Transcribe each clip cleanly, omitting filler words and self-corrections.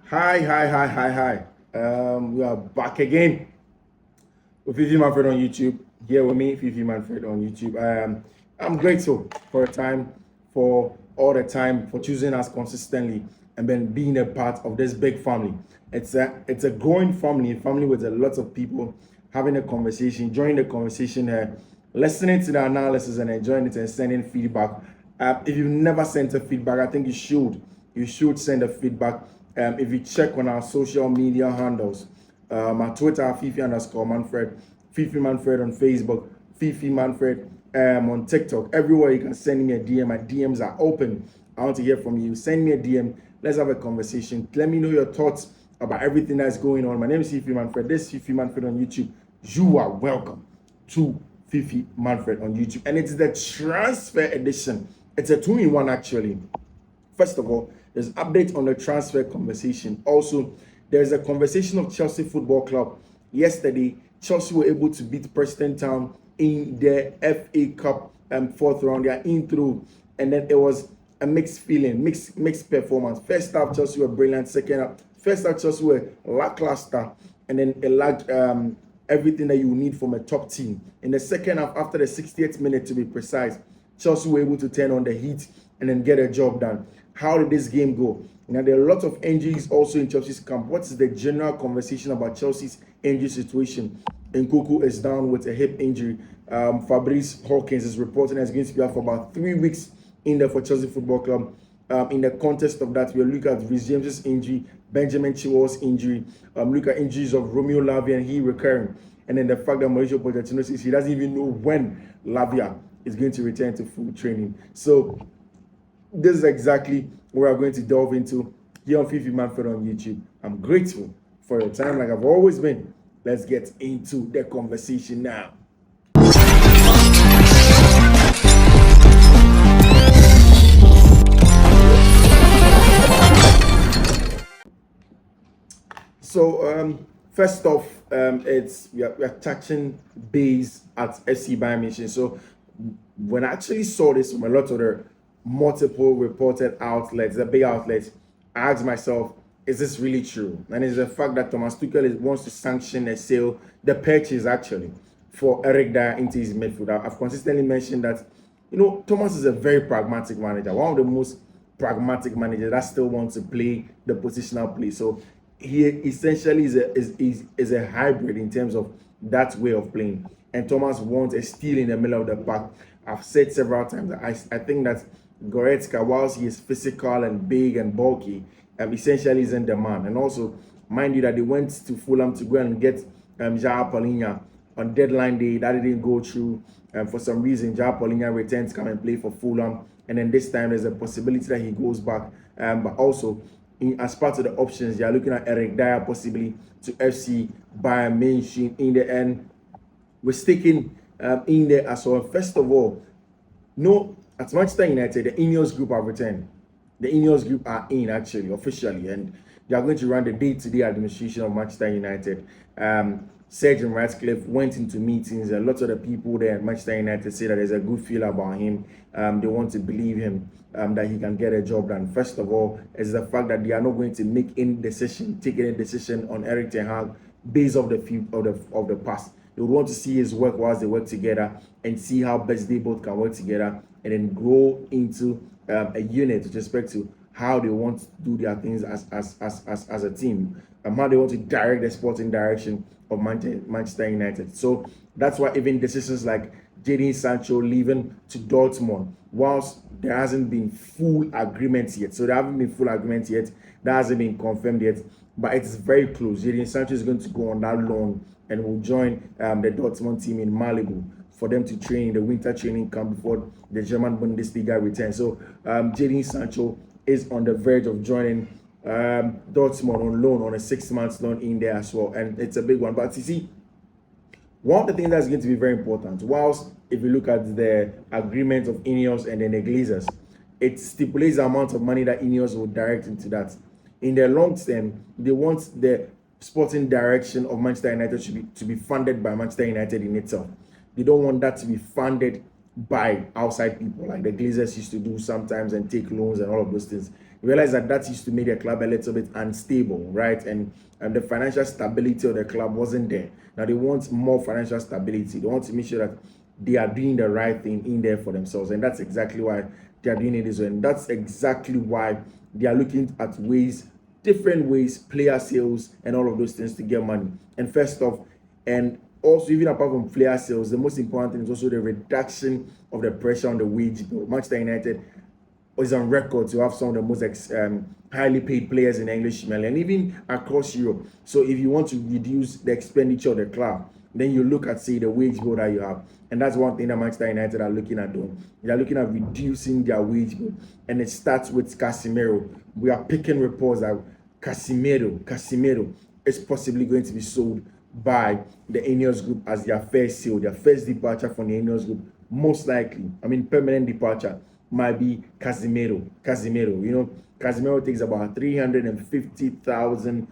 Hi. We are back again with Fiifi-Manfred on YouTube. Here with me, Fiifi-Manfred on YouTube. I'm grateful for the time, for all the time, for choosing us consistently and then being a part of this big family. It's a growing family, a family with a lot of people having a conversation, joining the conversation, listening to the analysis and enjoying it and sending feedback. If you've never sent a feedback, I think you should. You should send a feedback. If you check on our social media handles, my Twitter, Fiifi_Manfred, Fiifi-Manfred on Facebook, Fiifi-Manfred on TikTok, everywhere you can send me a DM. My DMs are open. I want to hear from you. Send me a DM. Let's have a conversation. Let me know your thoughts about everything that's going on. My name is Fiifi-Manfred. This is Fiifi-Manfred on YouTube. You are welcome to Fiifi-Manfred on YouTube. And it's the transfer edition. It's a 2-in-1 actually. First of all, there's update on the transfer conversation. Also, there's a conversation of Chelsea Football Club. Yesterday, Chelsea were able to beat Preston Town in the FA Cup fourth round. They are in through, and then it was a mixed feeling, mixed performance. First half, Chelsea were brilliant. Second half, first half, Chelsea were lackluster, and then it lacked everything that you need from a top team. In the second half, after the 68th minute to be precise, Chelsea were able to turn on the heat and then get a job done. How did this game go? Now, there are a lot of injuries also in Chelsea's camp. What is the general conversation about Chelsea's injury situation? Nkunku is down with a hip injury. Fabrice Hawkins is reporting as going to be out for about 3 weeks in there for Chelsea Football Club. In the context of that, we'll look at Reece James's injury, Benjamin Chilwell's injury, look at injuries of Romeo Lavia and he recurring. And then the fact that Mauricio Pochettino says he doesn't even know when Lavia is going to return to full training. So this is exactly what we're going to delve into here on Fiifi-Manfred on YouTube. I'm grateful for your time like I've always been. Let's get into the conversation now. So first off, we're touching base at FC Bayern Munich. So when I actually saw this from a lot of the multiple reported outlets, the big outlets, I asked myself, is this really true? And it's the fact that Thomas Tuchel wants to sanction a sale, the purchase actually, for Eric Dyer into his midfield. I've consistently mentioned that, Thomas is a very pragmatic manager, one of the most pragmatic managers that still wants to play the positional play. So he essentially is a hybrid in terms of that way of playing. And Thomas wants a steal in the middle of the park. I've said several times that I think that Goretzka, whilst he is physical and big and bulky, essentially isn't the man. And also, mind you that they went to Fulham to go and get João Palhinha on deadline day. That didn't go through. For some reason, João Palhinha returned to come and play for Fulham. And then this time, there's a possibility that he goes back. But also, as part of the options, they are looking at Eric Dyer possibly to FC Bayern Munich. In the end, we're sticking in there as well. First of all, at Manchester United, the Ineos group have returned. The Ineos group are in actually, officially, and they are going to run the day-to-day administration of Manchester United. Sir Jim Ratcliffe went into meetings. A lot of the people there at Manchester United say that there's a good feel about him. They want to believe him that he can get a job done. First of all, is the fact that they are not going to take any decision on Erik ten Hag based off of the past. They would want to see his work whilst they work together and see how best they both can work together and then grow into a unit with respect to how they want to do their things as a team, how they want to direct the sporting direction of Manchester United. So that's why even decisions like Jadon Sancho leaving to Dortmund, whilst there hasn't been full agreements yet, that hasn't been confirmed yet, but it's very close. Jadon Sancho is going to go on that loan and will join the Dortmund team in Malibu for them to train in the winter training camp before the German Bundesliga returns. So Jadon Sancho is on the verge of joining Dortmund on loan, on a 6-month loan in there as well. And it's a big one. But you see, one of the things that's going to be very important, whilst if you look at the agreement of Ineos and then the Glazers, it stipulates the amount of money that Ineos will direct into that. In the long term, they want the sporting direction of Manchester United to be funded by Manchester United in itself. They don't want that to be funded by outside people like the Glazers used to do sometimes and take loans and all of those things. They realized that that used to make the club a little bit unstable, right? And the financial stability of the club wasn't there. Now they want more financial stability. They want to make sure that they are doing the right thing in there for themselves, and that's exactly why they are doing it this way. And that's exactly why they are looking at ways, different ways, player sales, and all of those things to get money. And first off, and also even apart from player sales, the most important thing is also the reduction of the pressure on the wage bill. Manchester United is on record to have some of the most highly paid players in English Premier League and even across Europe. So if you want to reduce the expenditure of the club, then you look at, say, the wage bill that you have. And that's one thing that Manchester United are looking at doing. They are looking at reducing their wage bill. And it starts with Casemiro. We are picking reports that Casemiro is possibly going to be sold by the Ineos Group as their first sale, their first departure from the Ineos Group. Most likely, permanent departure might be Casemiro. Casemiro takes about 350,000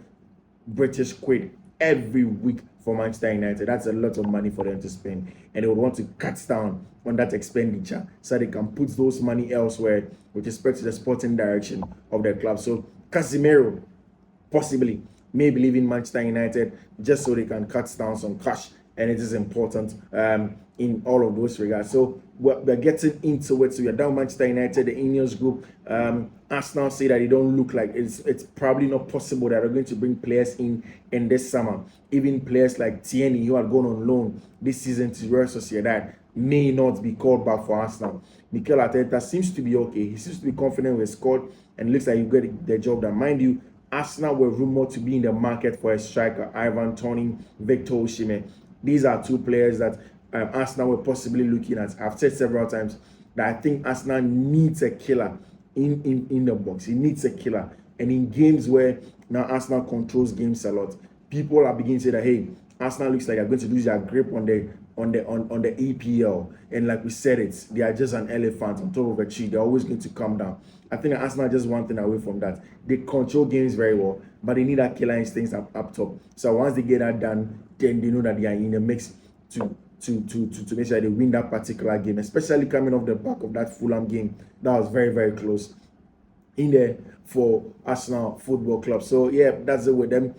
British quid every week for Manchester United. That's a lot of money for them to spend, and they would want to cut down on that expenditure so they can put those money elsewhere with respect to the sporting direction of their club. So Casemiro possibly may be leaving Manchester United just so they can cut down some cash, and it is important in all of those regards. So we're getting into it. So we're down Manchester United, the Ineos Group. Arsenal say that they don't look like it's probably not possible that they're going to bring players in this summer. Even players like Tierney, who had gone on loan this season to Real Sociedad, may not be called back for Arsenal. Mikel Arteta seems to be okay. He seems to be confident with his squad and looks like he'll get the job done. Mind you, Arsenal were rumored to be in the market for a striker, Ivan Toney, Victor Osimhen. These are two players that Arsenal were possibly looking at. I've said several times that I think Arsenal needs a killer in the box. It needs a killer. And in games where now Arsenal controls games a lot, people are beginning to say that, hey, Arsenal looks like they're going to lose their grip on the EPL. And like we said, they are just an elephant on top of a tree. They're always going to come down. I think Arsenal are just one thing away from that. They control games very well, but they need that killer instincts up top. So once they get that done, then they know that they are in the mix to make sure they win that particular game, especially coming off the back of that Fulham game. That was very, very close in there for Arsenal Football Club. So yeah, that's it with them.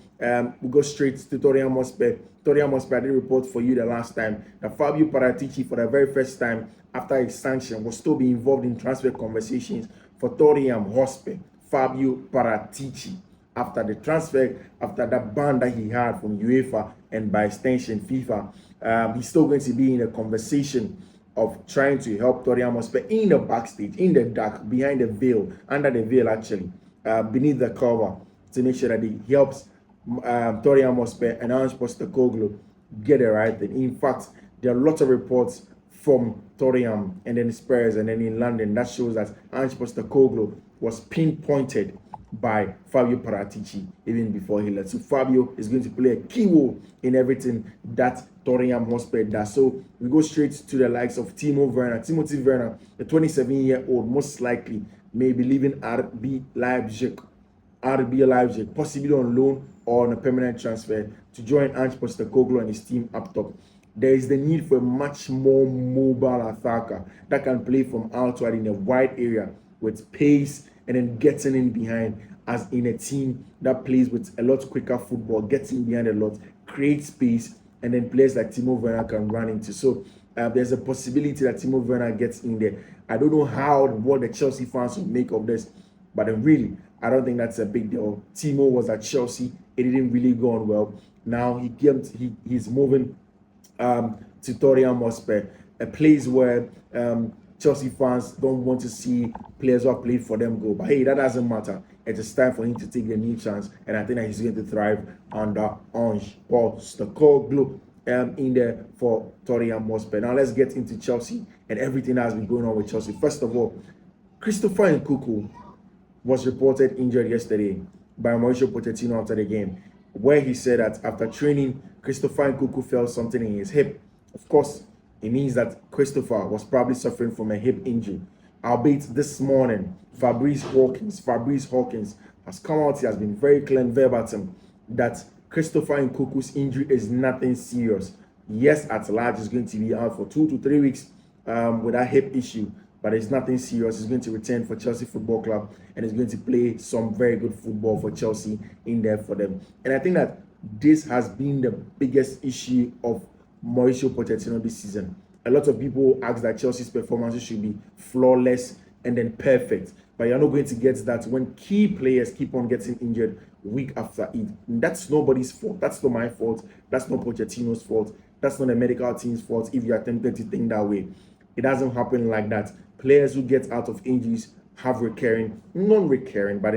We go straight to Tottenham Hotspur. Tottenham Hotspur, I did report for you the last time that Fabio Paratici, for the very first time after his sanction, will still be involved in transfer conversations for Tottenham Hotspur. Fabio Paratici, after the transfer, after that ban that he had from UEFA and by extension FIFA, he's still going to be in a conversation of trying to help Tottenham Hotspur in the backstage, in the dark, behind the veil, under the veil actually, beneath the cover, to make sure that he helps Tottenham Hotspur and Ange Postecoglou get the right thing. In fact, there are lots of reports from Tottenham and then Spurs and then in London that shows that Ange Postecoglou was pinpointed by Fabio Paratici even before he left. So Fabio is going to play a key role in everything that Tottenham Hotspur does. So we go straight to the likes of Timo Werner. Timothy Werner, the 27-year-old, most likely may be leaving RB Leipzig, possibly on loan or on a permanent transfer to join Ange Postecoglou and his team up top. There is the need for a much more mobile attacker that can play from outside in a wide area with pace and then getting in behind, as in a team that plays with a lot quicker football, gets in behind a lot, creates space, and then players like Timo Werner can run into. So there's a possibility that Timo Werner gets in there. I don't know what the Chelsea fans will make of this, but really, I don't think that's a big deal. Timo was at Chelsea. It didn't really go on well. Now he's moving to Tottenham Hotspur, a place where Chelsea fans don't want to see players who have played for them go. But hey, that doesn't matter. It is time for him to take a new chance, and I think that he's going to thrive under Ange Postecoglou in there for Tottenham Hotspur. Now let's get into Chelsea and everything that has been going on with Chelsea. First of all, Christopher Nkunku was reported injured yesterday by Mauricio Pochettino after the game, where he said that after training, Christopher Nkunku felt something in his hip. Of course, it means that Christopher was probably suffering from a hip injury. Albeit this morning, Fabrice Hawkins has come out. He has been very clear and verbatim that Christopher Nkunku's injury is nothing serious. Yes, at large, is going to be out for 2 to 3 weeks with that hip issue. but it's nothing serious. He's going to return for Chelsea Football Club and he's going to play some very good football for Chelsea in there for them. And I think that this has been the biggest issue of Mauricio Pochettino this season. A lot of people ask that Chelsea's performances should be flawless and then perfect, but you're not going to get that when key players keep on getting injured week after it. That's nobody's fault. That's not my fault. That's not Pochettino's fault. That's not the medical team's fault if you're tempted to think that way. It doesn't happen like that. Players who get out of injuries have recurring, non-recurring, but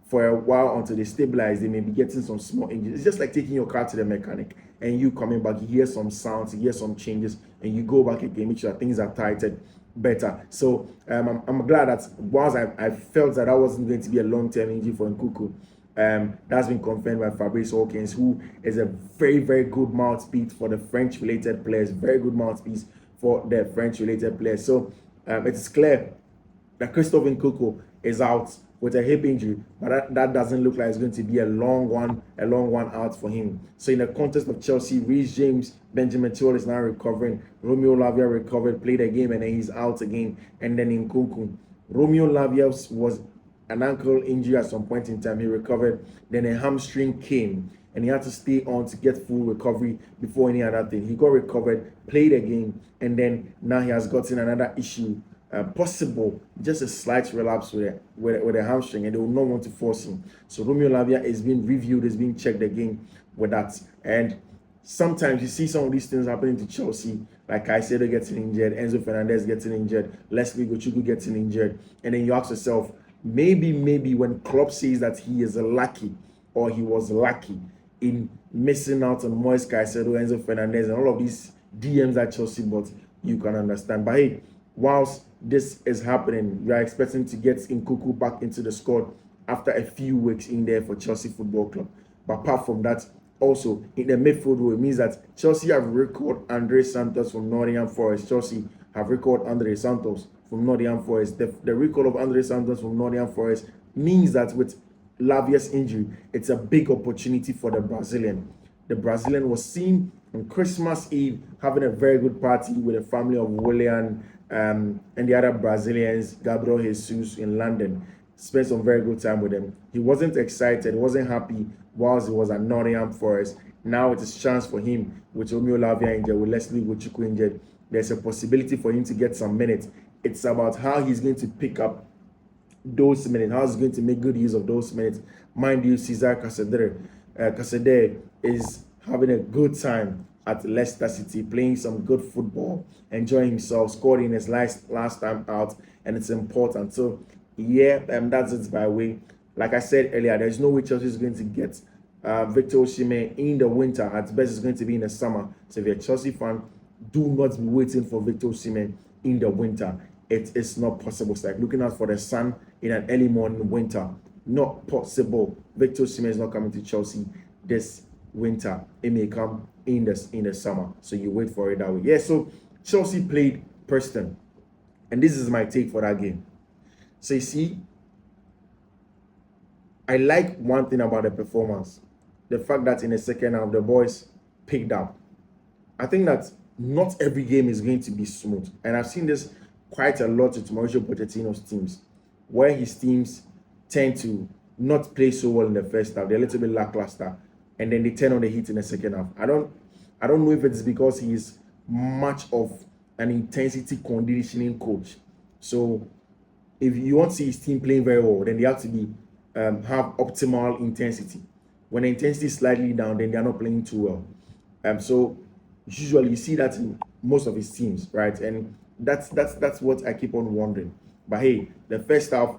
for a while until they stabilize, they may be getting some small injuries. It's just like taking your car to the mechanic and you coming back, you hear some sounds, you hear some changes, and you go back again, make sure things are tightened better. So I'm glad that once I felt that wasn't going to be a long-term injury for Nkunku, that's been confirmed by Fabrice Hawkins, who is a very, very good mouthpiece for the French-related players, very good mouthpiece for the French-related players. So it's clear that Christophe Nkunku is out with a hip injury, but that doesn't look like it's going to be a long one out for him. So in the context of Chelsea, Reece James, Benjamin Chilwell is now recovering. Romeo Lavia recovered, played a game, and then he's out again. And then Nkunku, Romeo Lavia was an ankle injury at some point in time. He recovered. Then a hamstring came, and he had to stay on to get full recovery before any other thing. He got recovered, played a game, and then now he has gotten another issue. Possible just a slight relapse with a hamstring, and they will not want to force him. So Romeo Lavia is being reviewed, is being checked again with that. And sometimes you see some of these things happening to Chelsea, like Caicedo getting injured, Enzo Fernandez getting injured, Leslie Gochugu getting injured, and then you ask yourself, maybe when Klopp says that he is lucky or he was lucky in missing out on Moise Caicedo, Enzo Fernandez, and all of these DMs at Chelsea, but you can understand. But hey, whilst this is happening, we are expecting to get Nkunku back into the squad after a few weeks in there for Chelsea Football Club. But apart from that, also in the midfield role, it means that Chelsea have recalled Andre Santos from Nottingham Forest. Chelsea have recalled Andre Santos from Nottingham Forest. The recall of Andre Santos from Nottingham Forest means that with Lavia's injury, it's a big opportunity for the Brazilian. The Brazilian was seen on Christmas Eve having a very good party with the family of Willian and the other Brazilians, Gabriel Jesus, in London. Spent some very good time with them. He wasn't excited, wasn't happy whilst he was at Nottingham Forest. Now it is chance for him with Romeo Lavia injured, with Leslie Gochuku injured. There's a possibility for him to get some minutes. It's about how he's going to pick up those minutes, how he's going to make good use of those minutes. Mind you, Cesar Casadei is having a good time at Leicester City, playing some good football, enjoying himself, scored in his last time out, and it's important. So yeah, that's it by way. Like I said earlier, there's no way Chelsea is going to get Victor Osimhen in the winter. At best, it's going to be in the summer. So if you're a Chelsea fan, do not be waiting for Victor Osimhen in the winter. It is not possible. It's like looking out for the sun in an early morning winter. Not possible. Victor Osimhen is not coming to Chelsea this winter. It may come in the summer, so you wait for it that way. Yeah, so Chelsea played Preston, and this is my take for that game. So you see, I like one thing about the performance, the fact that in the second half the boys picked up. I think that not every game is going to be smooth, and I've seen this quite a lot with Mauricio Pochettino's teams, where his teams tend to not play so well in the first half. They're a little bit lackluster, and then they turn on the heat in the second half. I don't know if it's because he's much of an intensity conditioning coach. So if you want to see his team playing very well, then they have to be have optimal intensity. When the intensity is slightly down, then they're not playing too well. So usually you see that in most of his teams, right? And that's what I keep on wondering. But hey, the first half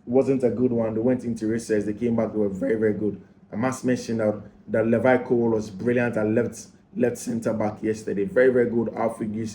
wasn't a good one. They went into recess. They came back. They were very, very good. I must mention that Levi Cole was brilliant at left center back yesterday. Very, very good. Alfred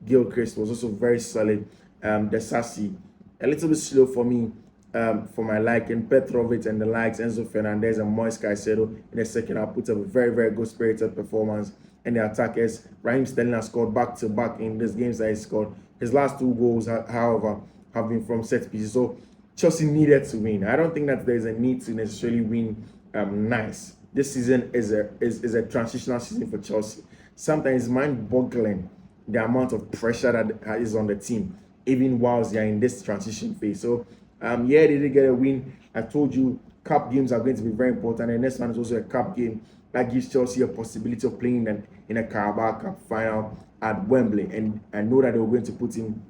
Gilchrist was also very solid. Desasi, a little bit slow for me, for my liking. Petrovic and the likes, Enzo Fernandez and Moise Caicedo in the second half put up a very, very good spirited performance. And the attackers, Raheem Sterling has scored back-to-back in these games that he scored. His last two goals, however, have been from set pieces. So Chelsea needed to win. I don't think that there's a need to necessarily win nice. This season is a transitional season for Chelsea. Sometimes it's mind-boggling the amount of pressure that is on the team. even whilst they're in this transition phase. So yeah, they did get a win. I told you cup games are going to be very important. And the next one is also a cup game that gives Chelsea a possibility of playing in a Carabao Cup final at Wembley. And I know that they're going to put in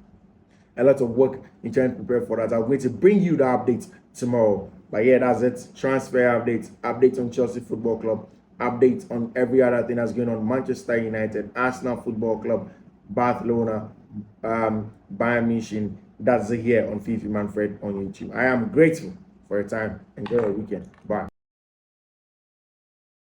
a lot of work in trying to prepare for that. I'm going to bring you the update tomorrow. But yeah, that's it. Transfer update on Chelsea Football Club, update on every other thing that's going on. Manchester United, Arsenal Football Club, Barcelona, Bayern Munich. That's it here on Fiifi-Manfred on YouTube. I am grateful for your time. Enjoy your weekend. Bye.